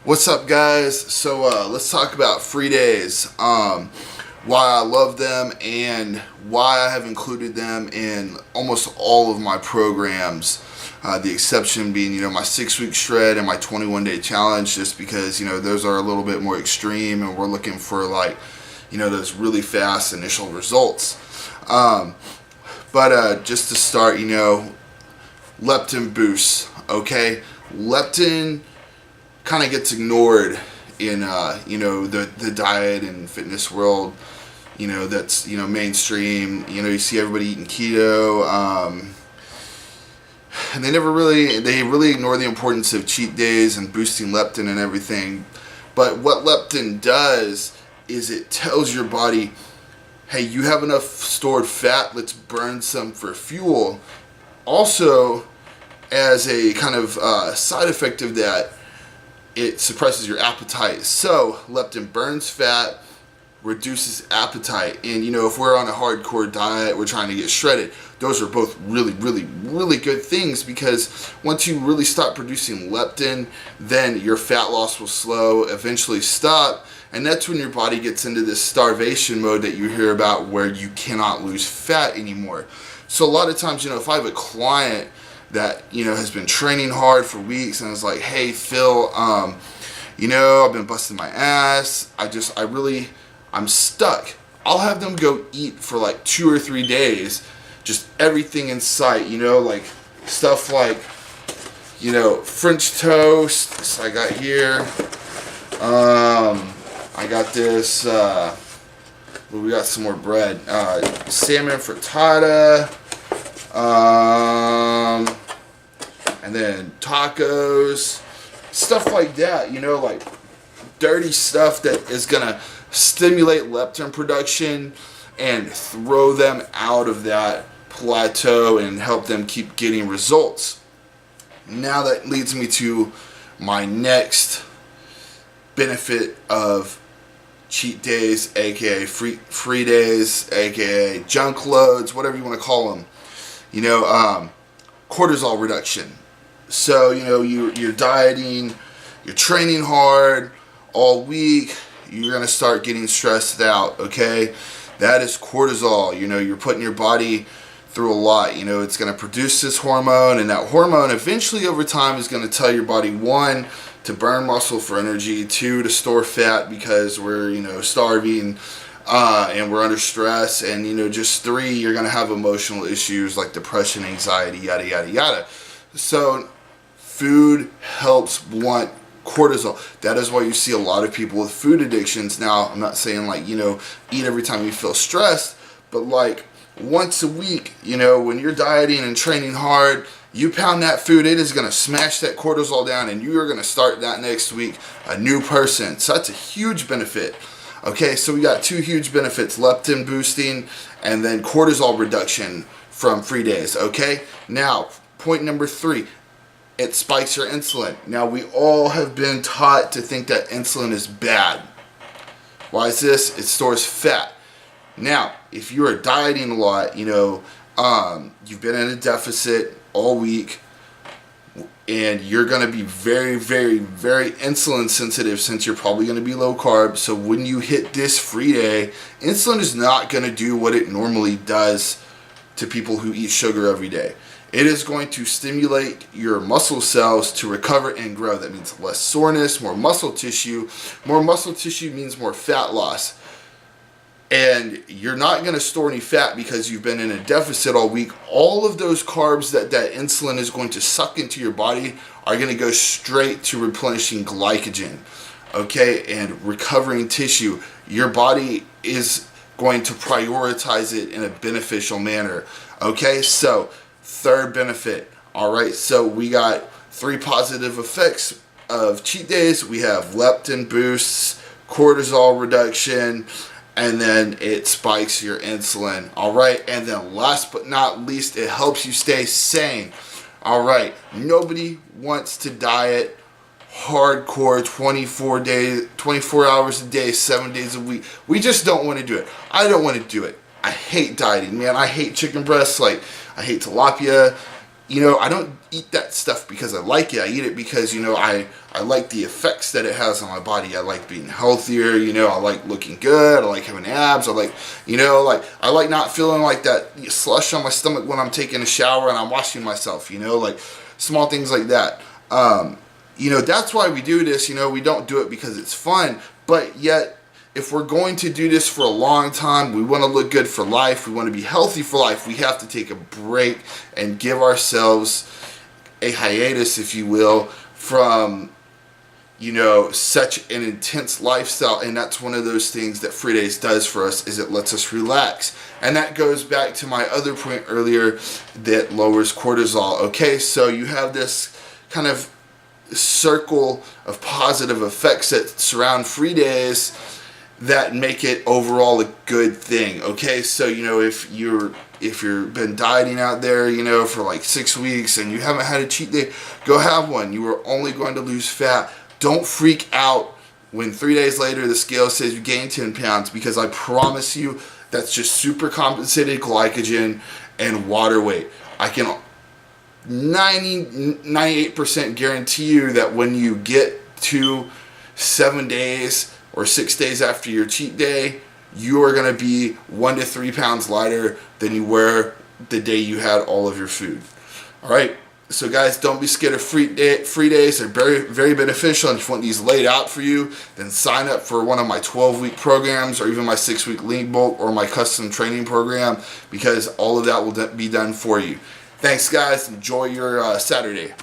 What's up, guys? So let's talk about free days, why I love them and why I have included them in almost all of my programs. The exception being, my 6-week shred and my 21-day challenge, just because, those are a little bit more extreme and we're looking for those really fast initial results. But just to start, leptin boosts, okay? Leptin kind of gets ignored in the diet and fitness world, that's mainstream. You see everybody eating keto, and they really ignore the importance of cheat days and boosting leptin and everything. But what leptin does is it tells your body, hey, you have enough stored fat, let's burn some for fuel. Also, as a kind of side effect of that, it suppresses your appetite. So leptin burns fat, reduces appetite. And if we're on a hardcore diet, we're trying to get shredded, those are both really, really, really good things, because once you really stop producing leptin, then your fat loss will slow, eventually stop, and that's when your body gets into this starvation mode that you hear about, where you cannot lose fat anymore. So a lot of times, if I have a client that has been training hard for weeks and is like, hey Phil, I've been busting my ass, I'm stuck, I'll have them go eat for like 2 or 3 days, just everything in sight, like stuff like French toast. So I got here, I got this, we got some more bread, salmon frittata, and then tacos, stuff like that, like dirty stuff that is gonna stimulate leptin production and throw them out of that plateau and help them keep getting results. Now that leads me to my next benefit of cheat days, aka free days, aka junk loads, whatever you want to call them. Cortisol reduction. So you're dieting, you're training hard all week, you're gonna start getting stressed out. Okay, that is cortisol. You're putting your body through a lot. It's gonna produce this hormone, and that hormone eventually over time is gonna tell your body, 1, to burn muscle for energy, 2, to store fat because we're starving and we're under stress, and just 3, you're gonna have emotional issues like depression, anxiety, yada yada yada. So food helps blunt cortisol. That is why you see a lot of people with food addictions. Now, I'm not saying eat every time you feel stressed, but once a week, when you're dieting and training hard, you pound that food, it is going to smash that cortisol down, and you are going to start that next week a new person. So that's a huge benefit. Okay, so we got 2 huge benefits: leptin boosting and then cortisol reduction from free days. Okay, now point number 3, it spikes your insulin. Now, we all have been taught to think that insulin is bad. Why is this? It stores fat. Now, if you are dieting a lot, you've been in a deficit all week, and you're going to be very, very, very insulin sensitive, since you're probably going to be low carb. So when you hit this free day, insulin is not going to do what it normally does to people who eat sugar every day. It is going to stimulate your muscle cells to recover and grow. That means less soreness, more muscle tissue. More muscle tissue means more fat loss. And you're not going to store any fat because you've been in a deficit all week. All of those carbs that insulin is going to suck into your body are going to go straight to replenishing glycogen, okay, and recovering tissue. Your body is going to prioritize it in a beneficial manner, okay? So, 3rd benefit, all right? So we got 3 positive effects of cheat days. We have leptin boosts, cortisol reduction, and then it spikes your insulin, all right? And then last but not least, it helps you stay sane, all right? Nobody wants to diet hardcore 24 hours a day, 7 days a week. We just don't want to do it. I don't want to do it. I hate dieting, man. I hate chicken breasts. I hate tilapia. I don't eat that stuff because I like it. I eat it because, I like the effects that it has on my body. I like being healthier, I like looking good. I like having abs. I like, I like not feeling like that slush on my stomach when I'm taking a shower and I'm washing myself, like small things like that. That's why we do this. We don't do it because it's fun, but yet, if we're going to do this for a long time, we want to look good for life, we want to be healthy for life, we have to take a break and give ourselves a hiatus, if you will, from, such an intense lifestyle. And that's one of those things that Free Days does for us, is it lets us relax. And that goes back to my other point earlier, that lowers cortisol. Okay, so you have this kind of circle of positive effects that surround Free Days that make it overall a good thing. Okay, so if you've been dieting out there, for like 6 weeks and you haven't had a cheat day, go have one. You are only going to lose fat. Don't freak out when 3 days later the scale says you gained 10 pounds, because I promise you that's just super compensated glycogen and water weight. I can 98% guarantee you that when you get to 7 days or 6 days after your cheat day, you are going to be 1 to 3 pounds lighter than you were the day you had all of your food. All right, so guys, don't be scared of free days. They're very, very beneficial, and if you want these laid out for you, then sign up for one of my 12-week programs, or even my 6-week lean bulk, or my custom training program, because all of that will be done for you. Thanks, guys. Enjoy your Saturday.